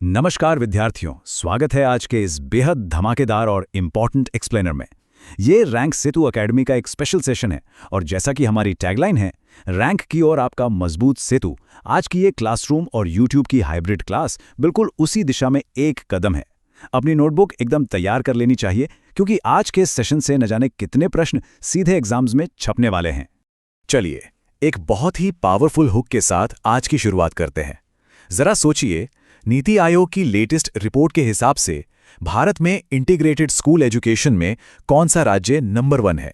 नमस्कार विद्यार्थियों, स्वागत है आज के इस बेहद धमाकेदार और इम्पॉर्टेंट एक्सप्लेनर में। ये रैंक सेतु एकेडमी का एक स्पेशल सेशन है और जैसा कि हमारी टैगलाइन है, रैंक की ओर आपका मजबूत सेतु, आज की ये क्लासरूम और यूट्यूब की हाइब्रिड क्लास बिल्कुल उसी दिशा में एक कदम है। अपनी नोटबुक एकदम तैयार कर लेनी चाहिए क्योंकि आज के सेशन से न जाने कितने प्रश्न सीधे एग्जाम्स में छपने वाले हैं। चलिए, एक बहुत ही पावरफुल हुक के साथ आज की शुरुआत करते हैं। जरा सोचिए, नीति आयोग की लेटेस्ट रिपोर्ट के हिसाब से भारत में इंटीग्रेटेड स्कूल एजुकेशन में कौन सा राज्य नंबर 1 है।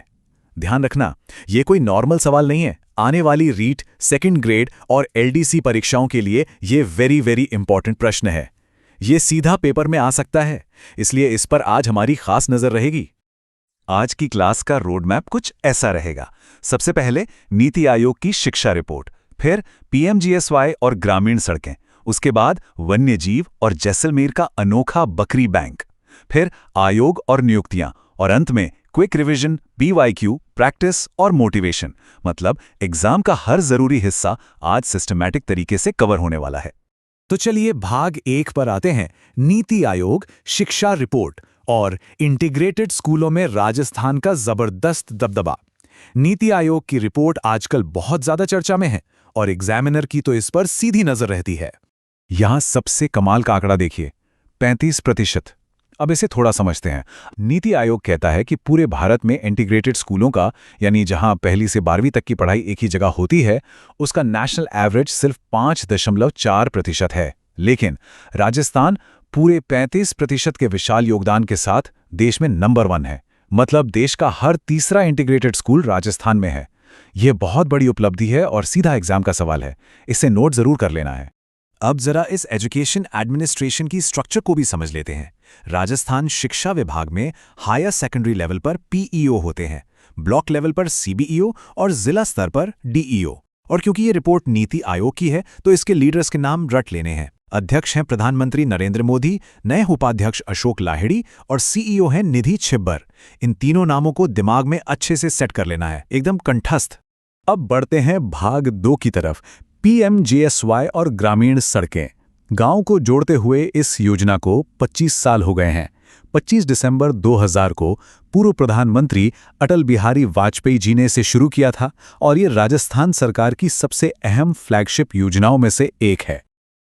ध्यान रखना, ये कोई नॉर्मल सवाल नहीं है। आने वाली रीट, सेकंड ग्रेड और एलडीसी परीक्षाओं के लिए ये वेरी इंपॉर्टेंट प्रश्न है। ये सीधा पेपर में आ सकता है, इसलिए इस पर आज हमारी खास नजर रहेगी। आज की क्लास का रोड मैप कुछ ऐसा रहेगा। सबसे पहले नीति आयोग की शिक्षा रिपोर्ट, फिर पीएमजीएसवाई और ग्रामीण सड़कें, उसके बाद वन्य जीव और जैसलमेर का अनोखा बकरी बैंक, फिर आयोग और नियुक्तियां, और अंत में क्विक रिवीजन, बीवाईक्यू, प्रैक्टिस और मोटिवेशन। मतलब एग्जाम का हर जरूरी हिस्सा आज सिस्टमैटिक तरीके से कवर होने वाला है। तो चलिए भाग 1 पर आते हैं। नीति आयोग शिक्षा रिपोर्ट और इंटीग्रेटेड स्कूलों में राजस्थान का जबरदस्त दबदबा। नीति आयोग की रिपोर्ट आजकल बहुत ज्यादा चर्चा में है और एग्जामिनर की तो इस पर सीधी नजर रहती है। यहां सबसे कमाल का आंकड़ा देखिए, 35%। अब इसे थोड़ा समझते हैं। नीति आयोग कहता है कि पूरे भारत में इंटीग्रेटेड स्कूलों का, यानी जहां पहली से 12वीं तक की पढ़ाई एक ही जगह होती है, उसका नेशनल एवरेज सिर्फ 5.4% है। लेकिन राजस्थान पूरे 35% के विशाल योगदान के साथ देश में नंबर 1 है। मतलब देश का हर तीसरा इंटीग्रेटेड स्कूल राजस्थान में है। यह बहुत बड़ी उपलब्धि है और सीधा एग्जाम का सवाल है, इसे नोट जरूर कर लेना है। अब जरा इस एजुकेशन एडमिनिस्ट्रेशन की स्ट्रक्चर को भी समझ लेते हैं। राजस्थान शिक्षा विभाग में हायर सेकेंडरी लेवल पर पीईओ होते हैं, ब्लॉक लेवल पर सीबीईओ और जिला स्तर पर डीईओ। और क्योंकि ये रिपोर्ट नीति आयोग की है तो इसके लीडर्स के नाम रट लेने हैं। अध्यक्ष हैं प्रधानमंत्री नरेंद्र मोदी, नए उपाध्यक्ष अशोक लाहिड़ी और सीईओ हैं निधि छिब्बर। इन तीनों नामों को दिमाग में अच्छे से सेट कर लेना है, एकदम कंठस्थ। अब बढ़ते हैं भाग 2 की तरफ, पीएमजीएसवाई और ग्रामीण सड़कें। गांव को जोड़ते हुए इस योजना को 25 साल हो गए हैं। 25 दिसंबर 2000 को पूर्व प्रधानमंत्री अटल बिहारी वाजपेयी जी ने इसे शुरू किया था और ये राजस्थान सरकार की सबसे अहम फ्लैगशिप योजनाओं में से एक है।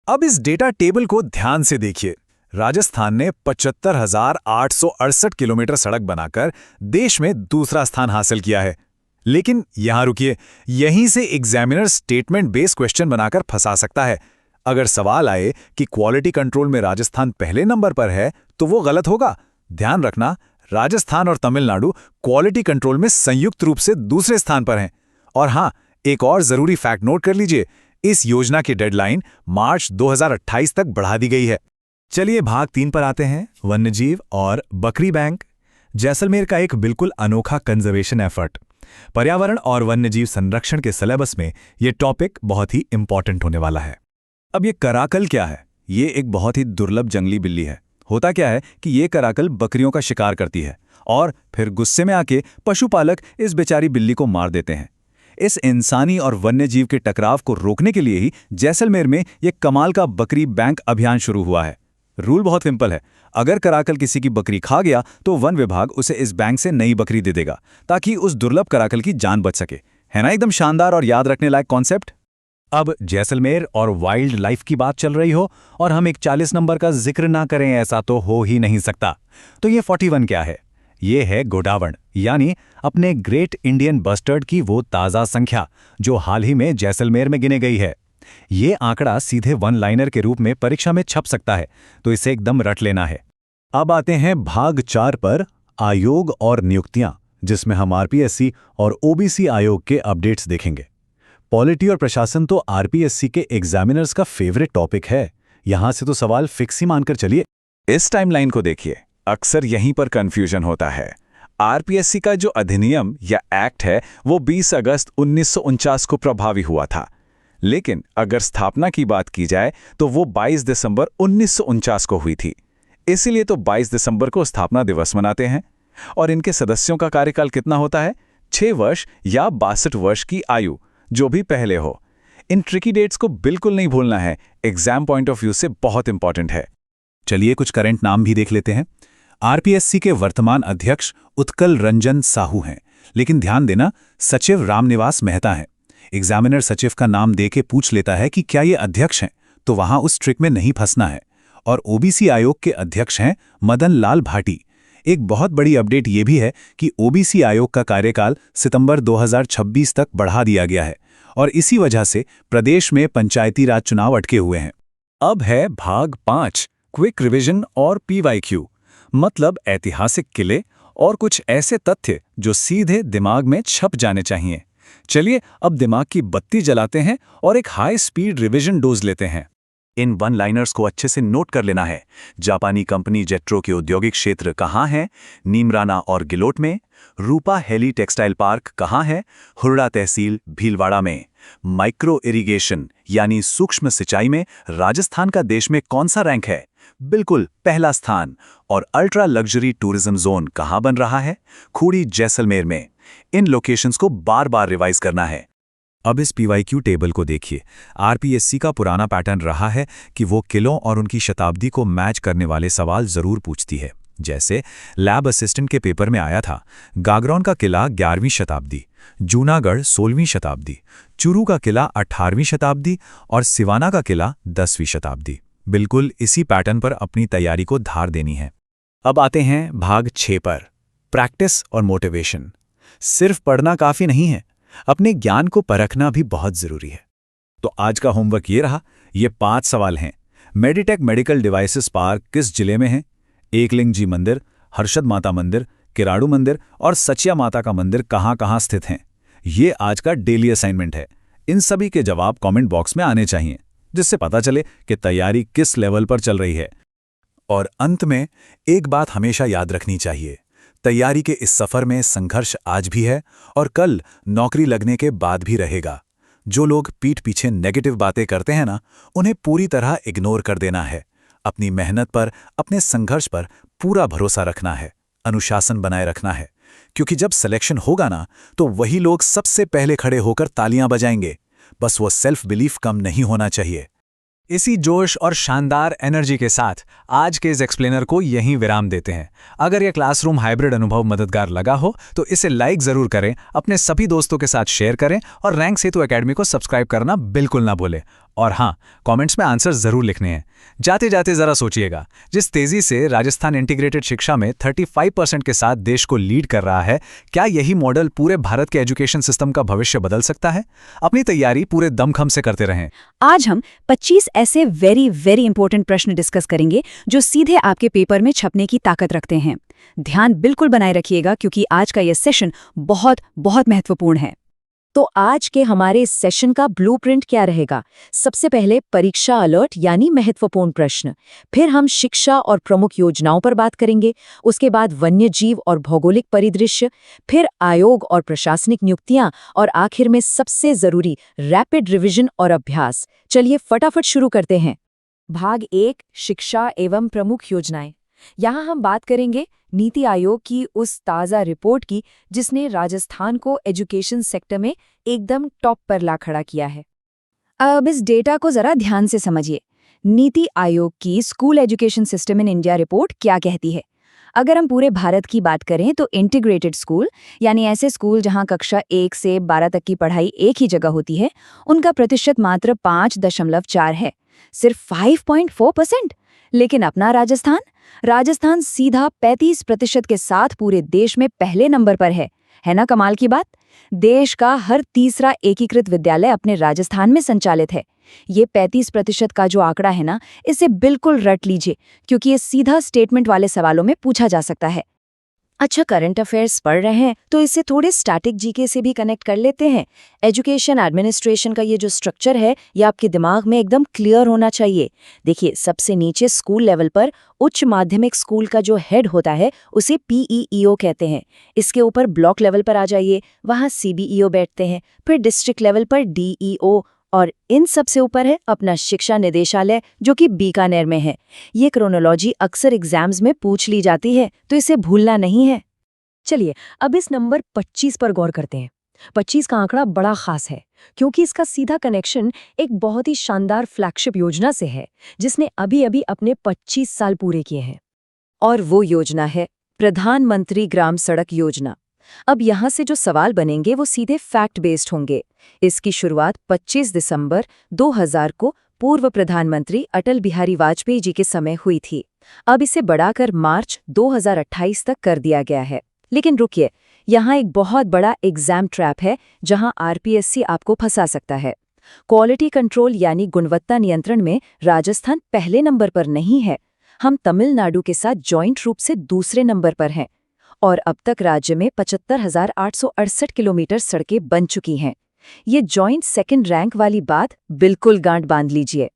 अब इस डेटा टेबल को ध्यान से देखिए। राजस्थान ने 75,868 किलोमीटर सड़क बनाकर देश में दूसरा स्थान हासिल किया है। लेकिन यहां रुकिए, यहीं से एग्जामिनर स्टेटमेंट बेस्ड क्वेश्चन बनाकर फंसा सकता है। अगर सवाल आए कि क्वालिटी कंट्रोल में राजस्थान पहले नंबर पर है तो वो गलत होगा। ध्यान रखना, राजस्थान और तमिलनाडु क्वालिटी कंट्रोल में संयुक्त रूप से दूसरे स्थान पर हैं। और हां, एक और जरूरी फैक्ट नोट कर लीजिए, इस योजना की डेडलाइन मार्च 2028 तक बढ़ा दी गई है। चलिए भाग 3 पर आते हैं, वन्यजीव और बकरी बैंक। जैसलमेर का एक बिल्कुल अनोखा कंजर्वेशन एफर्ट। पर्यावरण और वन्यजीव संरक्षण के सिलेबस में यह टॉपिक बहुत ही इंपॉर्टेंट होने वाला है। अब ये कराकल क्या है? ये एक बहुत ही दुर्लभ जंगली बिल्ली है। होता क्या है कि ये कराकल बकरियों का शिकार करती है और फिर गुस्से में आके पशुपालक इस बेचारी बिल्ली को मार देते हैं। इस इंसानी और वन्यजीव के टकराव को रोकने के लिए ही जैसलमेर में ये कमाल का बकरी बैंक अभियान शुरू हुआ है। रूल बहुत सिंपल है, अगर कराकल किसी की बकरी खा गया तो वन विभाग उसे इस बैंक से नई बकरी दे देगा ताकि उस दुर्लभ कराकल की जान बच सके। है ना एकदम शानदार और याद रखने लायक कॉन्सेप्ट। अब जैसलमेर और वाइल्ड लाइफ की बात चल रही हो और हम एक 40 नंबर का जिक्र ना करें, ऐसा तो हो ही नहीं सकता। तो ये 41 क्या है? ये है गोडावण, यानी अपने ग्रेट इंडियन बस्टर्ड की वो ताज़ा संख्या जो हाल ही में जैसलमेर में गिने गई है। ये आंकड़ा सीधे वन लाइनर के रूप में परीक्षा में छप सकता है, तो इसे एकदम रट लेना है। अब आते हैं भाग 4 पर, आयोग और नियुक्तियां, जिसमें हम आरपीएससी और ओबीसी आयोग के अपडेट्स देखेंगे। पॉलिटी और प्रशासन तो आरपीएससी के एग्जामिनर्स का फेवरेट टॉपिक है। यहां से तो सवाल फिक्स ही मानकर चलिए। इस टाइमलाइन को देखिए, अक्सर यहीं पर कंफ्यूजन होता है। आरपीएससी का जो अधिनियम या एक्ट है वो 20 अगस्त 1949 को प्रभावी हुआ था, लेकिन अगर स्थापना की बात की जाए तो वो 22 दिसंबर 1949 को हुई थी। इसीलिए तो 22 दिसंबर को स्थापना दिवस मनाते हैं। और इनके सदस्यों का कार्यकाल कितना होता है? 6 वर्ष या 62 वर्ष की आयु, जो भी पहले हो। इन ट्रिकी डेट्स को बिल्कुल नहीं भूलना है, एग्जाम पॉइंट ऑफ व्यू से बहुत इंपॉर्टेंट है। चलिए कुछ करंट नाम भी देख लेते हैं। आरपीएससी के वर्तमान अध्यक्ष उत्कल रंजन साहू हैं, लेकिन ध्यान देना सचिव रामनिवास मेहता हैं। एग्जामिनर सचिव का नाम दे के पूछ लेता है कि क्या ये अध्यक्ष हैं, तो वहां उस ट्रिक में नहीं फंसना है। और ओबीसी आयोग के अध्यक्ष हैं मदन लाल भाटी। एक बहुत बड़ी अपडेट ये भी है कि ओबीसी आयोग का कार्यकाल सितंबर 2026 तक बढ़ा दिया गया है और इसी वजह से प्रदेश में पंचायती राज चुनाव अटके हुए हैं। अब है भाग 5, क्विक रिवीजन और पीवाईक्यू, मतलब ऐतिहासिक किले और कुछ ऐसे तथ्य जो सीधे दिमाग में छप जाने चाहिए। चलिए अब दिमाग की बत्ती जलाते हैं और एक हाई स्पीड रिवीजन डोज लेते हैं। इन वन लाइनर्स को अच्छे से नोट कर लेना है। जापानी कंपनी जेट्रो के औद्योगिक क्षेत्र कहाँ है? नीमराना और गिलोट में। रूपा हेली टेक्सटाइल पार्क कहाँ है? हुरडा तहसील भीलवाड़ा में। माइक्रो इरिगेशन यानी सूक्ष्म सिंचाई में राजस्थान का देश में कौन सा रैंक है? बिल्कुल पहला स्थान। और अल्ट्रा लग्जरी टूरिज्म जोन कहाँ बन रहा है? खूड़ी जैसलमेर में। इन लोकेशंस को बार बार रिवाइज करना है। अब इस पीवाईक्यू टेबल को देखिए। आरपीएससी का पुराना पैटर्न रहा है कि वो किलों और उनकी शताब्दी को मैच करने वाले सवाल जरूर पूछती है। जैसे लैब असिस्टेंट के पेपर में आया था, गागरौन का किला 11वीं शताब्दी, जूनागढ़ 16वीं शताब्दी, चूरू का किला 18वीं शताब्दी और सिवाना का किला 10वीं शताब्दी। बिल्कुल इसी पैटर्न पर अपनी तैयारी को धार देनी है। अब आते हैं भाग 6 पर, प्रैक्टिस और मोटिवेशन। सिर्फ पढ़ना काफी नहीं है, अपने ज्ञान को परखना भी बहुत जरूरी है। तो आज का होमवर्क ये रहा। ये 5 सवाल हैं। मेडिटेक मेडिकल डिवाइसेस पार्क किस जिले में है? एकलिंग जी मंदिर, हर्षद माता मंदिर, किराड़ू मंदिर और सचिया माता का मंदिर कहाँ स्थित हैं? ये आज का डेली असाइनमेंट है। इन सभी के जवाब कमेंट बॉक्स में आने चाहिए, जिससे पता चले कि तैयारी किस लेवल पर चल रही है। और अंत में एक बात हमेशा याद रखनी चाहिए, तैयारी के इस सफर में संघर्ष आज भी है और कल नौकरी लगने के बाद भी रहेगा। जो लोग पीठ पीछे नेगेटिव बातें करते हैं ना, उन्हें पूरी तरह इग्नोर कर देना है। अपनी मेहनत पर, अपने संघर्ष पर पूरा भरोसा रखना है, अनुशासन बनाए रखना है, क्योंकि जब सिलेक्शन होगा ना, तो वही लोग सबसे पहले खड़े होकर तालियां बजाएंगे। बस वो सेल्फ बिलीफ कम नहीं होना चाहिए। इसी जोश और शानदार एनर्जी के साथ आज के इस एक्सप्लेनर को यहीं विराम देते हैं। अगर यह क्लासरूम हाइब्रिड अनुभव मददगार लगा हो तो इसे लाइक जरूर करें, अपने सभी दोस्तों के साथ शेयर करें और रैंक सेतु एकेडमी को सब्सक्राइब करना बिल्कुल ना भूलें। और हाँ, कमेंट्स में आंसर जरूर लिखने हैं। जाते जाते जरा सोचिएगा, जिस तेजी से राजस्थान इंटीग्रेटेड शिक्षा में 35% के साथ देश को लीड कर रहा है, क्या यही मॉडल पूरे भारत के एजुकेशन सिस्टम का भविष्य बदल सकता है? अपनी तैयारी पूरे दमखम से करते रहें। आज हम 25 ऐसे वेरी इंपॉर्टेंट प्रश्न डिस्कस करेंगे जो सीधे आपके पेपर में छपने की ताकत रखते हैं। ध्यान बिल्कुल बनाए रखिएगा, क्योंकि आज का यह सेशन बहुत महत्वपूर्ण है। तो आज के हमारे इस सेशन का ब्लूप्रिंट क्या रहेगा? सबसे पहले परीक्षा अलर्ट यानी महत्वपूर्ण प्रश्न, फिर हम शिक्षा और प्रमुख योजनाओं पर बात करेंगे, उसके बाद वन्य जीव और भौगोलिक परिदृश्य, फिर आयोग और प्रशासनिक नियुक्तियां और आखिर में सबसे जरूरी रैपिड रिवीजन और अभ्यास। चलिए फटाफट शुरू करते हैं। भाग 1, शिक्षा एवं प्रमुख योजनाएं। यहाँ हम बात करेंगे नीति आयोग की उस ताज़ा रिपोर्ट की जिसने राजस्थान को एजुकेशन सेक्टर में एकदम टॉप पर ला खड़ा किया है। अब इस डेटा को जरा ध्यान से समझिए। नीति आयोग की school education system in India report क्या कहती है? अगर हम पूरे भारत की बात करें तो इंटीग्रेटेड स्कूल यानी ऐसे स्कूल जहां कक्षा 1 से 12 तक की पढ़ाई एक ही जगह होती है, उनका प्रतिशत मात्र 5.4 है, सिर्फ 5.4%। लेकिन अपना राजस्थान सीधा 35% के साथ पूरे देश में पहले नंबर पर है ना कमाल की बात? देश का हर तीसरा एकीकृत विद्यालय अपने राजस्थान में संचालित है। ये 35% का जो आंकड़ा है ना, इसे बिल्कुल रट लीजिए, क्योंकि ये सीधा स्टेटमेंट वाले सवालों में पूछा जा सकता है। अच्छा, करंट अफेयर्स पढ़ रहे हैं तो इसे थोड़े स्टैटिक जीके से भी कनेक्ट कर लेते हैं। एजुकेशन एडमिनिस्ट्रेशन का ये जो स्ट्रक्चर है, ये आपके दिमाग में एकदम क्लियर होना चाहिए। देखिए, सबसे नीचे स्कूल लेवल पर उच्च माध्यमिक स्कूल का जो हेड होता है उसे पीईईओ कहते हैं। इसके ऊपर ब्लॉक लेवल पर आ जाइए, वहाँ सीबीईओ बैठते हैं, फिर डिस्ट्रिक्ट लेवल पर डीईओ, और इन सबसे ऊपर है अपना शिक्षा निदेशालय जो कि बीकानेर में है। ये क्रोनोलॉजी अक्सर एग्जाम्स में पूछ ली जाती है, तो इसे भूलना नहीं है। चलिए अब इस नंबर 25 पर गौर करते हैं। 25 का आंकड़ा बड़ा खास है क्योंकि इसका सीधा कनेक्शन एक बहुत ही शानदार फ्लैगशिप योजना से है जिसने अभी-अभी अपने 25 साल पूरे किए हैं। और वो योजना है प्रधानमंत्री ग्राम सड़क योजना। अब यहाँ से जो सवाल बनेंगे वो सीधे फैक्ट बेस्ड होंगे। इसकी शुरुआत 25 दिसंबर 2000 को पूर्व प्रधानमंत्री अटल बिहारी वाजपेयी जी के समय हुई थी। अब इसे बढ़ाकर मार्च 2028 तक कर दिया गया है। लेकिन रुकिए, यहाँ एक बहुत बड़ा एग्जाम ट्रैप है जहाँ आरपीएससी आपको फंसा सकता है। क्वालिटी कंट्रोल यानी गुणवत्ता नियंत्रण में राजस्थान पहले नंबर पर नहीं है। हम तमिलनाडु के साथ जॉइंट रूप से दूसरे नंबर पर हैं और अब तक राज्य में 75,868 किलोमीटर सड़कें बन चुकी हैं। ये जॉइंट सेकंड रैंक वाली बात बिल्कुल गांठ बांध लीजिए।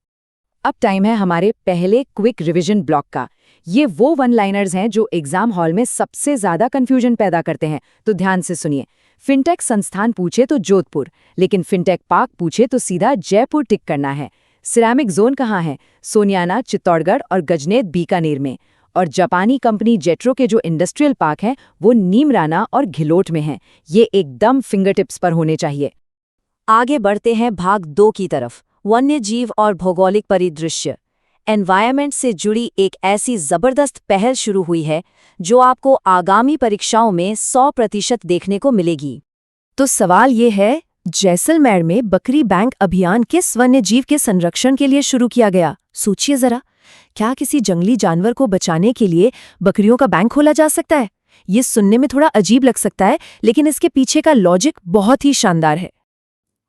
अब टाइम है हमारे पहले क्विक रिवीजन ब्लॉक का। ये वो वन लाइनर्स हैं जो एग्जाम हॉल में सबसे ज्यादा कंफ्यूजन पैदा करते हैं, तो ध्यान से सुनिए। फिनटेक संस्थान पूछे तो जोधपुर, लेकिन फिनटेक पार्क पूछे तो सीधा जयपुर टिक करना है। सिरेमिक जोन कहाँ है? सोनियाना, चित्तौड़गढ़ और गजनेत बीकानेर में। और जापानी कंपनी जेट्रो के जो इंडस्ट्रियल पार्क हैं वो नीमराना और घिलोट में हैं। ये एकदम फिंगर टिप्स पर होने चाहिए। आगे बढ़ते हैं भाग 2 की तरफ, वन्य जीव और भौगोलिक परिदृश्य। एनवायरनमेंट से जुड़ी एक ऐसी जबरदस्त पहल शुरू हुई है जो आपको आगामी परीक्षाओं में 100% देखने को मिलेगी। तो सवाल ये है, जैसलमेर में बकरी बैंक अभियान किस वन्य जीव के संरक्षण के लिए शुरू किया गया? सोचिए जरा, क्या किसी जंगली जानवर को बचाने के लिए बकरियों का बैंक खोला जा सकता है? ये सुनने में थोड़ा अजीब लग सकता है, लेकिन इसके पीछे का लॉजिक बहुत ही शानदार है।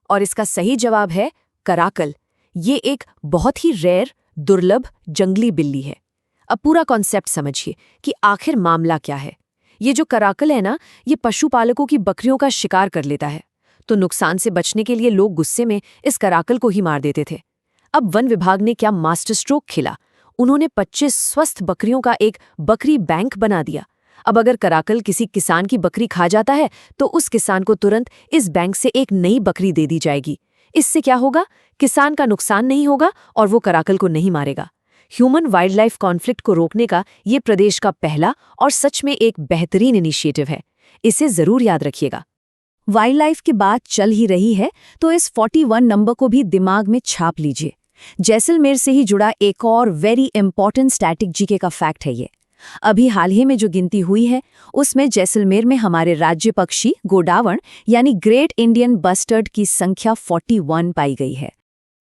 और इसका सही जवाब है कराकल। ये एक बहुत ही रेयर, दुर्लभ जंगली बिल्ली है। अब पूरा कॉन्सेप्ट समझिए कि आखिर मामला क्या है। ये जो कराकल है ना, ये पशुपालकों की बकरियों का शिकार कर लेता है, तो नुकसान से बचने के लिए लोग गुस्से में इस कराकल को ही मार देते थे। अब वन विभाग ने क्या मास्टर स्ट्रोक खेला, उन्होंने 25 स्वस्थ बकरियों का एक बकरी बैंक बना दिया। अब अगर कराकल किसी किसान की बकरी खा जाता है तो उस किसान को तुरंत इस बैंक से एक नई बकरी दे दी जाएगी। इससे क्या होगा? किसान का नुकसान नहीं होगा और वो कराकल को नहीं मारेगा। ह्यूमन वाइल्ड लाइफ कॉन्फ्लिक्ट को रोकने का ये प्रदेश का पहला और सच में एक बेहतरीन इनिशिएटिव है। इसे जरूर याद रखिएगा। वाइल्ड लाइफ की बात चल ही रही है तो इस 41 नंबर को भी दिमाग में छाप लीजिए। जैसलमेर से ही जुड़ा एक और वेरी इंपॉर्टेंट स्टैटिक जीके का फैक्ट है ये। अभी हाल ही में जो गिनती हुई है उसमें जैसलमेर में हमारे राज्य पक्षी गोडावण यानी ग्रेट इंडियन बस्टर्ड की संख्या 41 पाई गई है।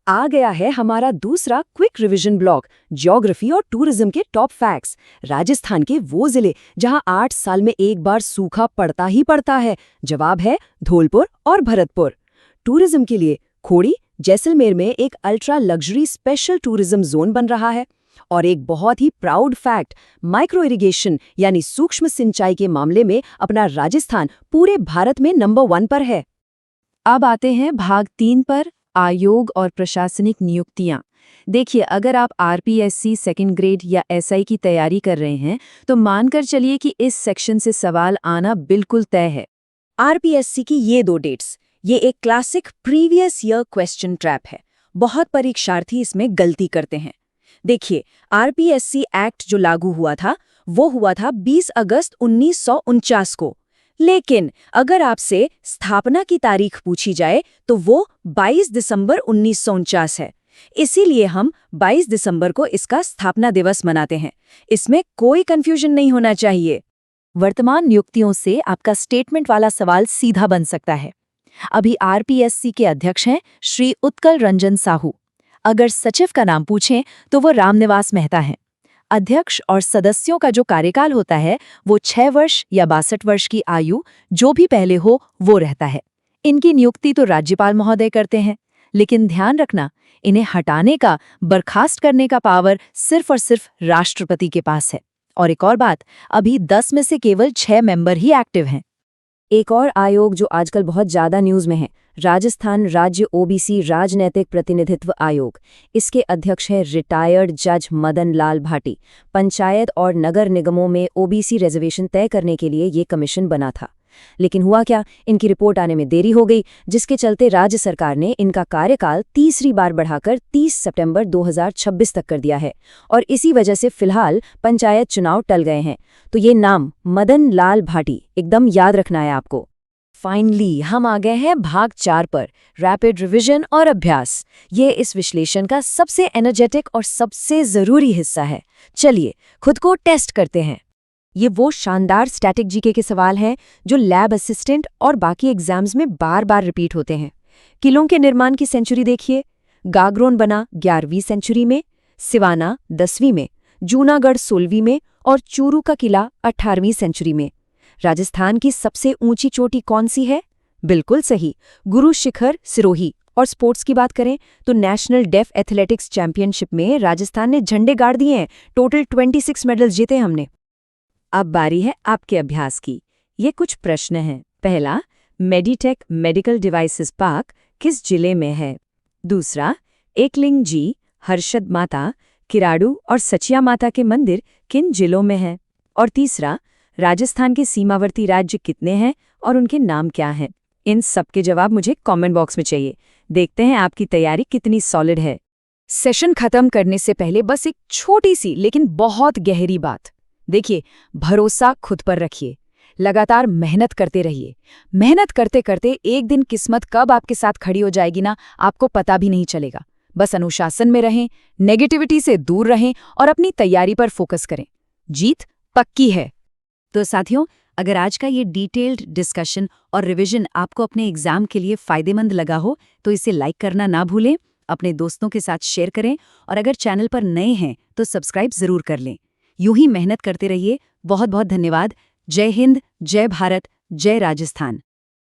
आ गया है हमारा दूसरा क्विक रिवीजन ब्लॉक, ज्योग्राफी और टूरिज्म के टॉप फैक्ट्स। राजस्थान के वो जिले जहां 8 साल में एक बार सूखा पड़ता ही पड़ता है। जवाब है धौलपुर और भरतपुर। टूरिज्म के लिए खोड़ी जैसलमेर में एक ultra luxury special tourism zone बन रहा है। और एक बहुत ही प्राउड फैक्ट, माइक्रो इरिगेशन यानी सूक्ष्म सिंचाई के मामले में अपना राजस्थान पूरे भारत में नंबर 1 पर है। अब आते हैं भाग 3 पर, आयोग और प्रशासनिक नियुक्तियां। देखिए, अगर आप आरपीएससी सेकंड ग्रेड या एसआई की तैयारी कर रहे हैं तो मानकर चलिए कि इस सेक्शन से सवाल आना बिल्कुल तय है। आरपीएससी की ये 2 डेट्स, ये एक classic previous year question trap है। बहुत परीक्षार्थी इसमें गलती करते हैं। देखिए, आरपीएससी एक्ट जो लागू हुआ था वो हुआ था 20 अगस्त 1949 को, लेकिन अगर आपसे स्थापना की तारीख पूछी जाए तो वो 22 दिसंबर 1949 है। इसीलिए हम 22 दिसंबर को इसका स्थापना दिवस मनाते हैं। इसमें कोई कंफ्यूजन नहीं होना चाहिए। वर्तमान नियुक्तियों से आपका स्टेटमेंट वाला सवाल सीधा बन सकता है। अभी आरपीएससी के अध्यक्ष हैं श्री उत्कल रंजन साहू। अगर सचिव का नाम पूछें तो वो रामनिवास मेहता हैं। अध्यक्ष और सदस्यों का जो कार्यकाल होता है वो 6 वर्ष या 62 वर्ष की आयु जो भी पहले हो वो रहता है। इनकी नियुक्ति तो राज्यपाल महोदय करते हैं, लेकिन ध्यान रखना, इन्हें हटाने का, बर्खास्त करने का पावर सिर्फ और सिर्फ राष्ट्रपति के पास है। और एक और बात, अभी 10 में से केवल 6 मेंबर ही एक्टिव हैं। एक और आयोग जो आजकल बहुत ज्यादा न्यूज में है, राजस्थान राज्य ओबीसी राजनैतिक प्रतिनिधित्व आयोग। इसके अध्यक्ष हैं रिटायर्ड जज मदन लाल भाटी। पंचायत और नगर निगमों में ओबीसी रिजर्वेशन तय करने के लिए ये कमीशन बना था, लेकिन हुआ क्या, इनकी रिपोर्ट आने में देरी हो गई, जिसके चलते राज्य सरकार ने इनका कार्यकाल तीसरी बार बढ़ाकर 30 सितंबर 2026 तक कर दिया है। और इसी वजह से फिलहाल पंचायत चुनाव टल गए हैं। तो ये नाम मदन लाल भाटी एकदम याद रखना है आपको। फाइनली हम आ गए हैं भाग 4 पर, रैपिड रिवीजन और अभ्यास। ये इस विश्लेषण का सबसे एनर्जेटिक और सबसे जरूरी हिस्सा है। चलिए खुद को टेस्ट करते हैं। ये वो शानदार स्टैटिक जीके के सवाल हैं जो लैब असिस्टेंट और बाकी एग्जाम्स में बार बार रिपीट होते हैं। किलों के निर्माण की सेंचुरी देखिए। गागरोन बना 11वीं सेंचुरी में, सिवाना 10वीं में, जूनागढ़ 16वीं में और चूरू का किला 18वीं सेंचुरी में। राजस्थान की सबसे ऊंची चोटी कौन सी है? बिल्कुल सही, गुरु शिखर सिरोही। और स्पोर्ट्स की बात करें तो नेशनल डेफ एथलेटिक्स चैंपियनशिप में राजस्थान ने झंडे गाड़ दिए हैं। टोटल 26 मेडल्स जीते हमने। अब बारी है आपके अभ्यास की। ये कुछ प्रश्न हैं। पहला, मेडिटेक मेडिकल डिवाइसेस पार्क किस जिले में है? दूसरा, एकलिंग जी, हर्षद माता, किराड़ू और सचिया माता के मंदिर किन जिलों में हैं? और तीसरा, राजस्थान के सीमावर्ती राज्य कितने हैं और उनके नाम क्या हैं? इन सब के जवाब मुझे कमेंट बॉक्स में चाहिए। देखते हैं आपकी तैयारी कितनी सॉलिड है। सेशन खत्म करने से पहले बस एक छोटी सी लेकिन बहुत गहरी बात। देखिए, भरोसा खुद पर रखिए, लगातार मेहनत करते रहिए। मेहनत करते करते एक दिन किस्मत कब आपके साथ खड़ी हो जाएगी ना, आपको पता भी नहीं चलेगा। बस अनुशासन में रहें, नेगेटिविटी से दूर रहें और अपनी तैयारी पर फोकस करें। जीत पक्की है। तो साथियों, अगर आज का ये डिटेल्ड डिस्कशन और रिवीजन आपको अपने एग्जाम के लिए फायदेमंद लगा हो तो इसे लाइक करना ना भूलें, अपने दोस्तों के साथ शेयर करें और अगर चैनल पर नए हैं तो सब्सक्राइब जरूर कर लें। यूं ही मेहनत करते रहिए। बहुत बहुत धन्यवाद। जय हिंद, जय भारत, जय राजस्थान।